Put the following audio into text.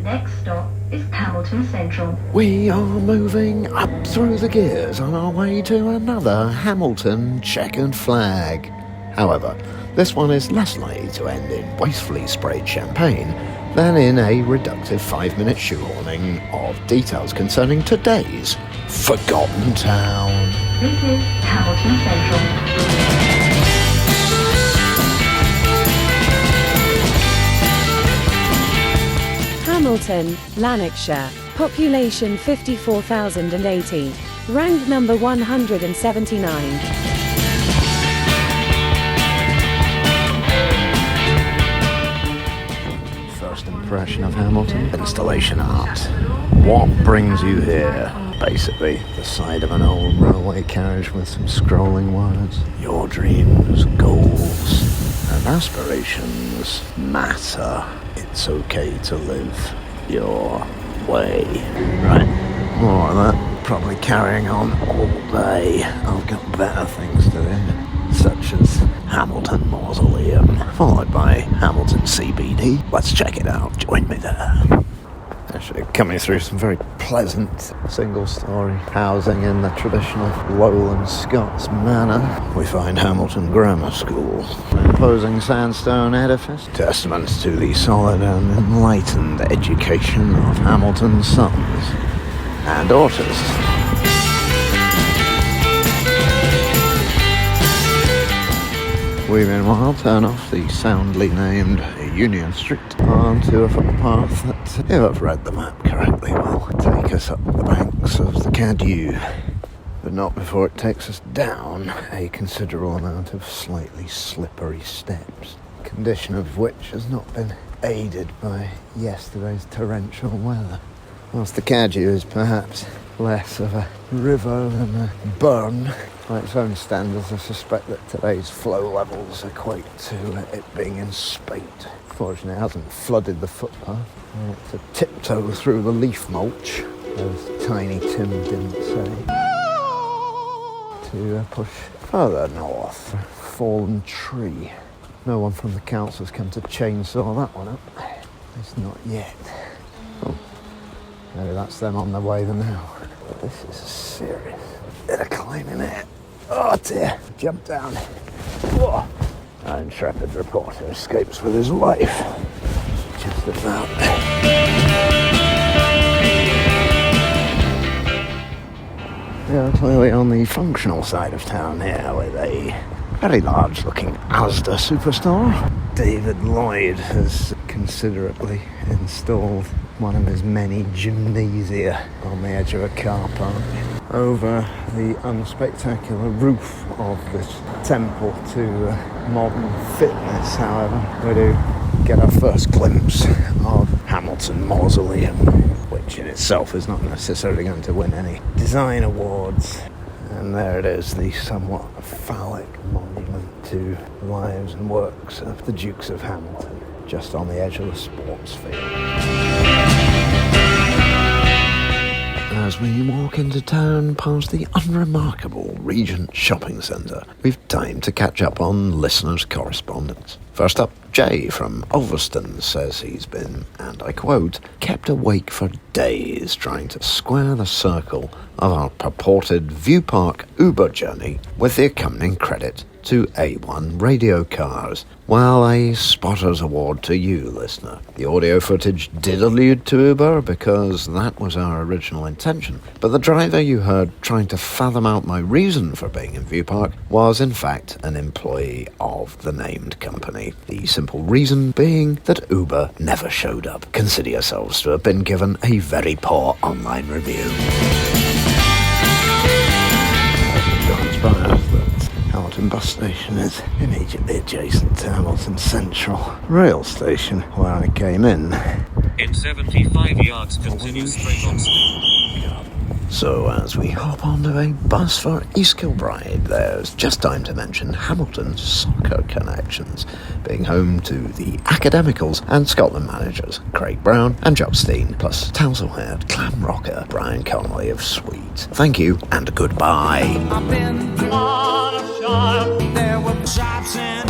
next stop is Hamilton Central. We are moving up through the gears on our way to another Hamilton checkered flag. However, this one is less likely to end in wastefully sprayed champagne than in a reductive 5-minute shoehorning of details concerning today's forgotten town. This is Hamilton Central. Hamilton, Lanarkshire, population 54,080, ranked number 179. First impression of Hamilton? Installation art. What brings you here? Basically, the side of an old railway carriage with some scrolling words. Your dreams, goals, and aspirations matter. It's okay to live your way. Right, more of that. Probably carrying on all day. I've got better things to do, such as Hamilton Mausoleum, followed by Hamilton CBD. Let's check it out. Join me there. Actually, coming through some very pleasant single-storey housing in the traditional lowland Scots manner, we find Hamilton Grammar School, an imposing sandstone edifice, testament to the solid and enlightened education of Hamilton's sons and daughters. We meanwhile turn off the soundly named Union Street onto a footpath that, if I've read the map correctly, will take us up the banks of the Cadue, but not before it takes us down a considerable amount of slightly slippery steps, condition of which has not been aided by yesterday's torrential weather. Whilst the Cadue is perhaps less of a river than a burn, by its own standards, I suspect that today's flow levels equate to it being in spate. Fortunately, it hasn't flooded the footpath. To tiptoe through the leaf mulch, as Tiny Tim didn't say. To push further north, a fallen tree. No one from the council's come to chainsaw that one up. At least not yet. Oh, maybe that's them on their way now. But this is serious. They're climbing it. Oh dear, jump down. Whoa. An intrepid reporter escapes with his life. Just about. We are clearly on the functional side of town here with a very large looking Asda superstore. David Lloyd has considerately installed one of his many gymnasia on the edge of a car park. Over the unspectacular roof of this temple to modern fitness, however, we do get our first glimpse of Hamilton Mausoleum, which in itself is not necessarily going to win any design awards. And there it is, the somewhat phallic monument to the lives and works of the Dukes of Hamilton, just on the edge of the sports field. As we walk into town past the unremarkable Regent Shopping Centre, we've time to catch up on listeners' correspondence. First up, Jay from Ulverston says he's been, and I quote, kept awake for days trying to square the circle of our purported View Park Uber journey with the accompanying credit to A1 radio cars. Well, a spotter's award to you, listener. The audio footage did allude to Uber because that was our original intention, but the driver you heard trying to fathom out my reason for being in View Park was in fact an employee of the named company. The simple reason being that Uber never showed up. Consider yourselves to have been given a very poor online review. Hamilton bus station is immediately adjacent to Hamilton Central rail station, where I came in. In 75 yards, continue straight on. So as we hop onto a bus for East Kilbride, there's just time to mention Hamilton's soccer connections, being home to the Academicals and Scotland managers Craig Brown and Jock Steen, plus Towselhead clam rocker Brian Connolly of Sweet. Thank you and goodbye. I've been on a shore. There were shops in